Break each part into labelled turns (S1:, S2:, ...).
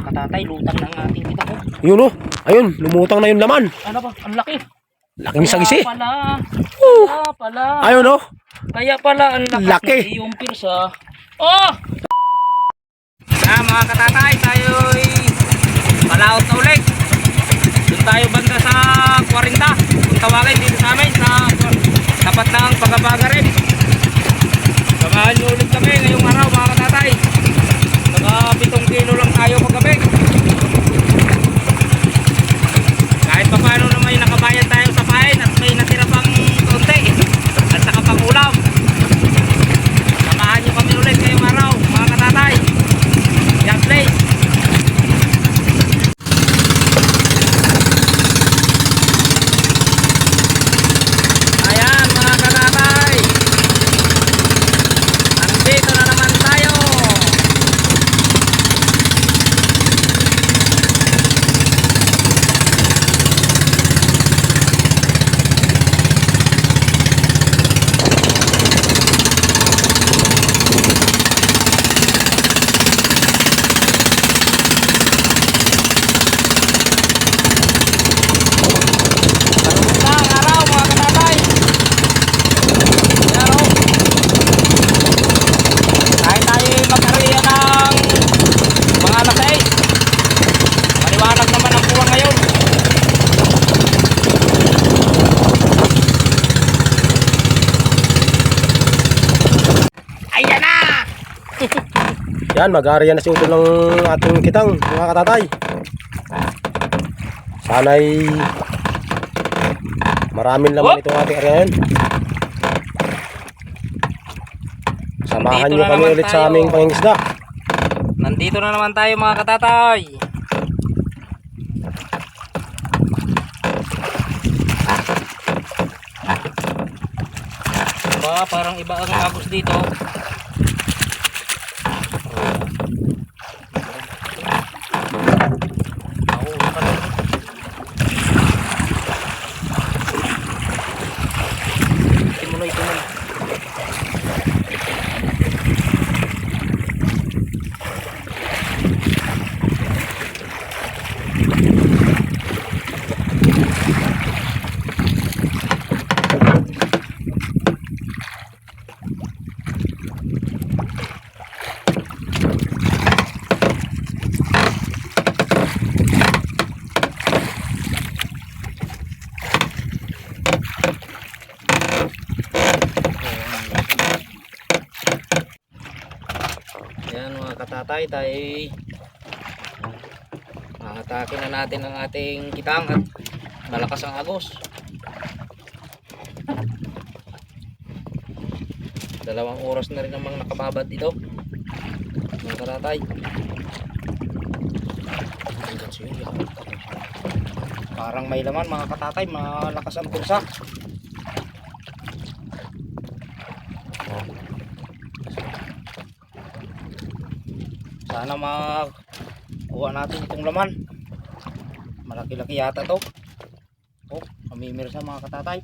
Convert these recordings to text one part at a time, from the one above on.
S1: katatay, lutang ng ating kita ko.
S2: Yun oh. Ayun, lumutang na yung laman.
S1: Ano ba? Ang laki.
S2: Laking sagisi.
S1: Kaya pala. Kaya pala.
S2: Ayun oh.
S1: Kaya pala ang lakas
S2: Laki.
S1: ng iyong pirsa. Oh! Mga katatay, tayo'y palaot na ulit. Doon tayo banda sa 40. Kung tawagin dito sa amin, sa tapat ng Pagabaga rin. Samahan nyo ulit kami ngayong araw mga katatay. Saka 7 kilo lang tayo paggabi. Kahit pa paano na may nakabayad tayo sa pain at may natira pang konti at saka pang ulam. Samahan nyo kami ulit ngayong araw mga katatay. Yan place. Ayan mga katatay. Nandito na naman tayo.
S2: Yan, mag-aariyan na si utol ng ating kitang, mga katatay. Sana'y maraming laman itong ating ariyan. Samahan nyo kami ulit sa aming pangingisda.
S1: Nandito na naman tayo mga katatay. Parang iba ang agos dito. Ayan mga katatay, tayo atake na natin ang ating kitang at malakas ang agos. 2 oras na rin namang nakababad ito mga katatay. Parang may laman mga katatay, malakas ang pulsa. Sana makuha natin itong laman. Malaki-laki yata to. Oh, mamimirsa mga katatay.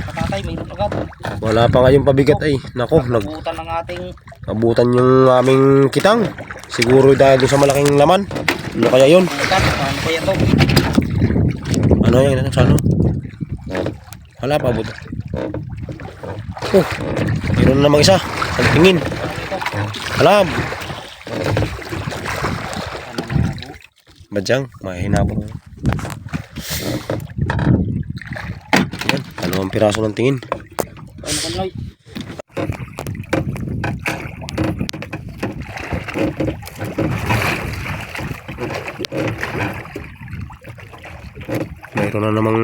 S1: Katatay, mayroon agad.
S2: Wala pa ngayong pabigat ay. Nako,
S1: nabutan ng ating
S2: nabutan yung aming kitang. Siguro dahil sa malaking laman. Ano kaya yun?
S1: Ano kaya to?
S2: Ano yan? Ano? Wala pa abot. Oh, mayroon na namang isa. Ang tingin. Alam. Badyang, mahinabang. Yan, 2 piraso ng tingin.
S1: Ano kanloy?
S2: Mayroon na namang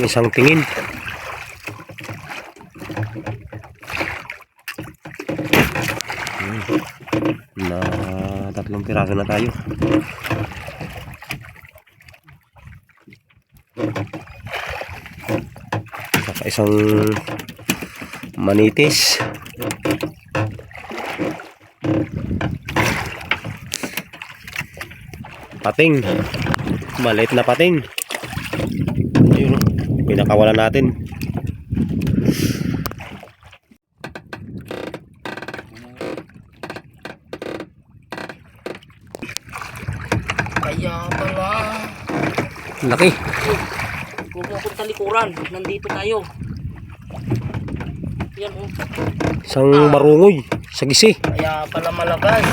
S2: isang tingin. Na 3 piraso na tayo. Saka isang manitis. Pating. Maliit na pating. Ayun, pinakawalan natin.
S1: Kaya pala.
S2: Laki.
S1: Huwag mo akong talikuran. Nandito tayo. Yan oh.
S2: Isang marungoy. Sa gisi.
S1: Kaya pala malakas.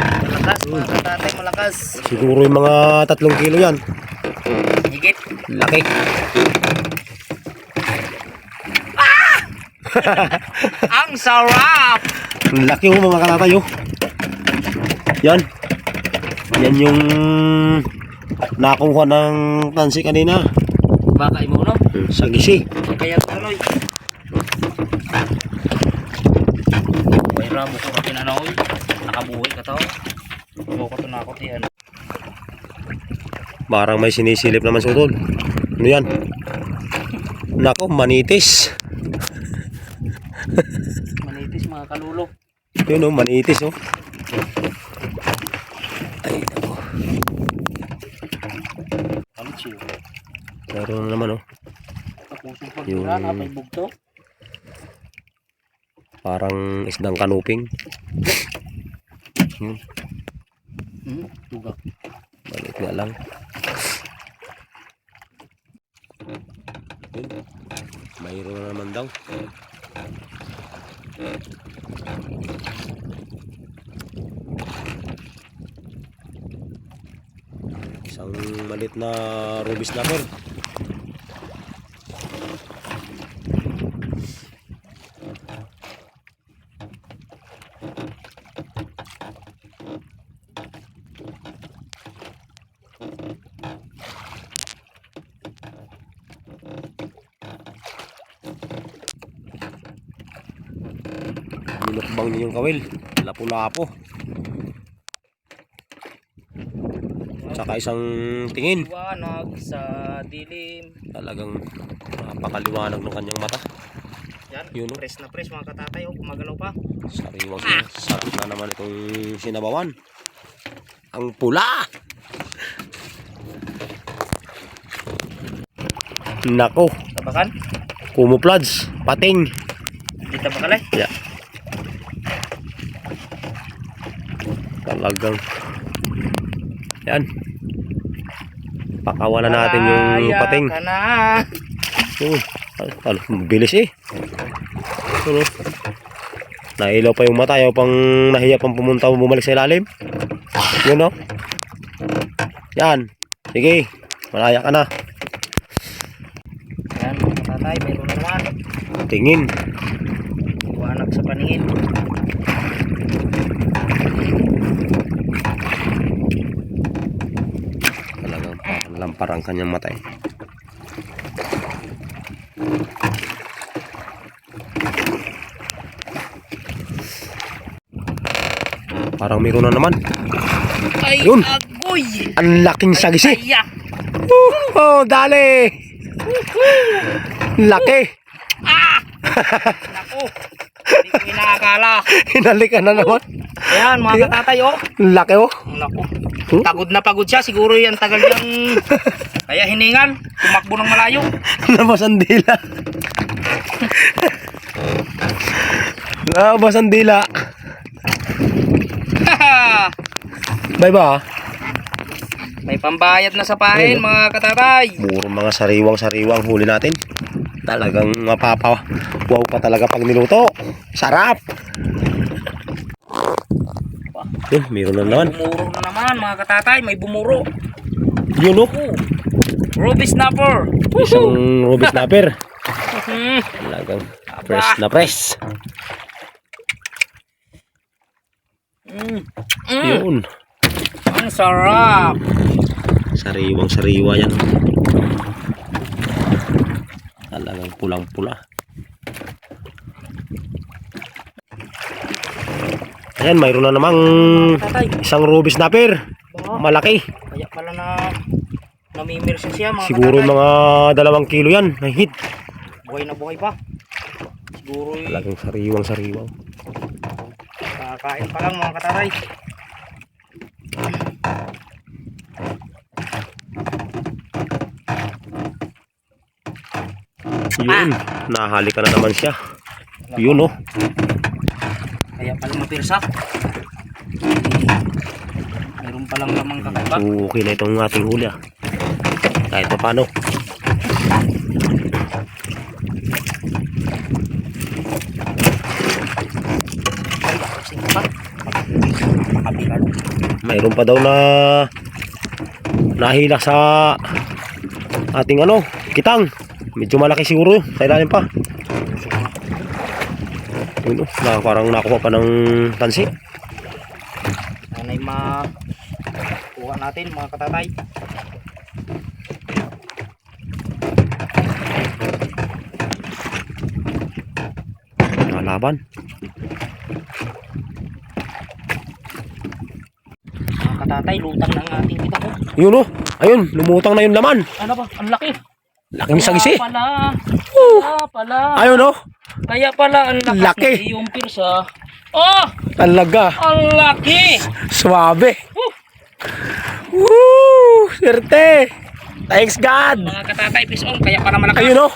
S1: Malakas mga katatay, malakas.
S2: Siguro yung mga 3 kilo yan.
S1: Higit.
S2: Laki.
S1: Ang sarap!
S2: Ang laki oh mga katatay oh. Yan. Yan yung nakuha ng tansi kanina.
S1: Baka mo no?
S2: Sa gisi.
S1: Kaya tuloy. Bayra mo ko rin ano oy. Nakabuhay ka to. Mo ko na ako tiyan.
S2: Parang may sinisilip naman sa utol. Ano yan? Nako, manitis.
S1: Manitis mga kalulo.
S2: Yun oh, manitis oh. Ay, nako.
S1: Kalit siya.
S2: Meron na naman oh.
S1: Tapos
S2: Yung-
S1: pagkulan apay bugto.
S2: Parang isdang kanuping. Yun,
S1: Tugak.
S2: balik nga lang. Yun. Mayroon na naman daw. Isang malit na ruby snapper. Minukbang niyo yung kawil. Lapo-lapo. Tsaka isang tingin.
S1: Liwanag sa dilim.
S2: Talagang napakaliwanag ng kanyang mata.
S1: Yan,
S2: Yun, no?
S1: press na press mga katatay. Oh, gumagalaw pa.
S2: Sariwang sarap na naman itong sinabawan. Ang pula! Nako,
S1: Tabakan?
S2: kumuplads, pating.
S1: Di tabakalay?
S2: Yeah. Talagang yan. Pakawan na natin yung pating.
S1: Ka na.
S2: Bilis eh. Ano? Nailaw pa yung mata, ayaw pang nahiya pang pumunta o bumalik sa ilalim. Yun o. Yan. Sige. Malaya ka na.
S1: Yan mga katatay, meron na naman.
S2: Tingin.
S1: Liwanag sa paningin.
S2: Talagang lampar ang kanyang mata eh. Parang meron na naman.
S1: Ay,
S2: Yun.
S1: agoy!
S2: Ang laking sagisi.
S1: Kaya!
S2: Oh, dali. Laki.
S1: Ah! Naku! Hindi ko inaakala.
S2: Hinalikan na naman.
S1: Ayan mga katatay oh.
S2: Laki oh.
S1: Naku. Pagod na pagod siya. Siguro yan tagal niyang kaya hiningan. Tumakbo ng malayo.
S2: Nabas ang dila. Nabas ang dila. Bye ba?
S1: May pambayad na sa pahin mga katatay.
S2: Muro mga sariwang huli natin. Talagang mapapaw. Wow pa talaga pag niluto. Sarap. Yun, meron na naman.
S1: Bumuro na naman mga katatay. May bumuro.
S2: Yun oh.
S1: Ruby snapper.
S2: Isang ruby snapper.
S1: Mhm.
S2: Talagang press na press. Yun.
S1: Ang sarap.
S2: Sariwang-sariwa yan. Talagang pulang-pula. Ayan, mayroon na namang
S1: Tatay.
S2: isang ruby snapper. Malaki.
S1: Kaya pala na namimirsi siya mga
S2: Siguro
S1: katatay.
S2: mga 2 kilo yan. Na hit.
S1: Buhay na buhay pa. Siguro
S2: Talagang sariwang-sariwa.
S1: kakain pa lang mga katatay.
S2: Yun. Nahalikan na naman siya. Yun oh.
S1: Kaya pala mapirsa. Mayroon palang lamang kakaiba.
S2: So, okay na itong ating huli ah. Kahit pa paano.
S1: Sige pa. Makabigalo.
S2: Mayroon pa daw na nahila sa ating ano, kitang. Medyo malaki siguro sa ilalim pa. Yun, parang nakuha pa ng tansi.
S1: Yan ay makuha natin mga katatay.
S2: Nalaban.
S1: Mga katatay, lutang ng ating kita ko.
S2: Yun oh. Ayun, lumutang na yung laman.
S1: Ano ba? Ang laki.
S2: Laking sagisi.
S1: Kaya pala. Kaya pala.
S2: Ayun oh.
S1: Kaya pala ang lakas
S2: Laki.
S1: ng iyong pirsa. Oh!
S2: Talaga.
S1: Ang laki!
S2: Suwabe.
S1: Woo!
S2: Woo! Swerte. Thanks God.
S1: Mga katatay, pisong. Kaya pala malakas.
S2: Ayun oh.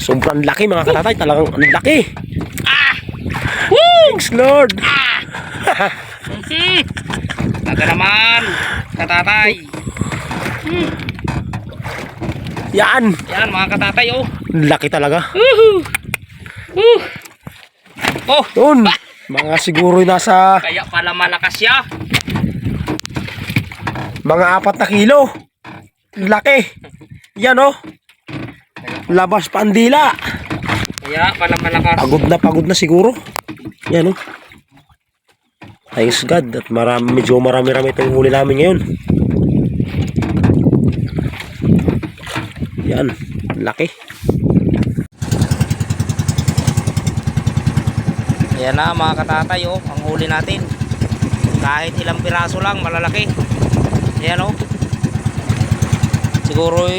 S2: Sobrang laki mga katatay. Talagang ang laki.
S1: Ah! Woo!
S2: Thanks Lord.
S1: Taga naman. Katatay.
S2: Yan.
S1: Yan mga katatay oh.
S2: Laki talaga.
S1: Woohoo! Oh!
S2: Yun. Mga siguro nasa
S1: Kaya pala malakas siya.
S2: mga 4 na kilo. Laki. Yan oh. Labas pa ang dila.
S1: Kaya pala malakas.
S2: Pagod na siguro. Yan oh. Thanks God. At medyo marami-rami itong huli namin ngayon. Yan. Laki.
S1: Yan na mga katatay oh. Ang huli natin. Kahit ilang piraso lang, malalaki. Yan oh. Siguro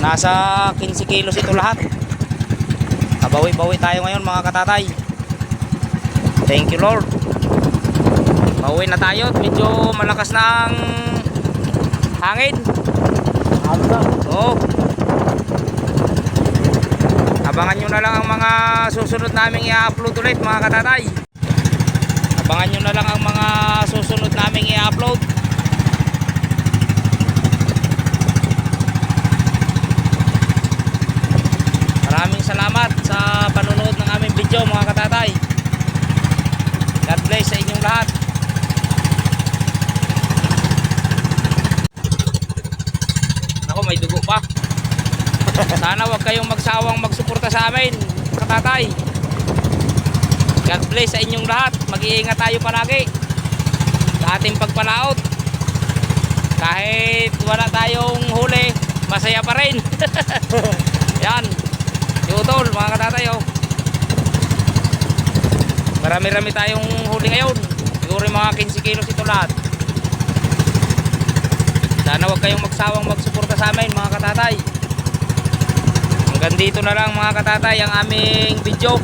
S1: nasa 15 kilos ito lahat. Kabawi-bawi tayo ngayon mga katatay. Thank you Lord. Bawi na tayo at medyo malakas na ang hangin. Oh. Abangan nyo na lang ang mga susunod naming i-upload ulit mga katatay. Abangan nyo na lang ang mga susunod naming i-upload. Maraming salamat sa panonood ng aming video mga katatay. God bless sa inyong lahat. Ako may dugo pa. Sana wag kayong magsawang magsuporta sa amin katatay. God bless sa inyong lahat. Mag-iingat tayo palagi sa ating pagpalaot. Kahit wala tayong huli, masaya pa rin. Yan. Utol mga katatay oh. Marami-rami tayong huli ngayon. Siguro mga 15 kilos ito lahat. Sana wag kayong magsawang magsuporta sa amin mga katatay. Hanggang dito na lang mga katatay ang aming video.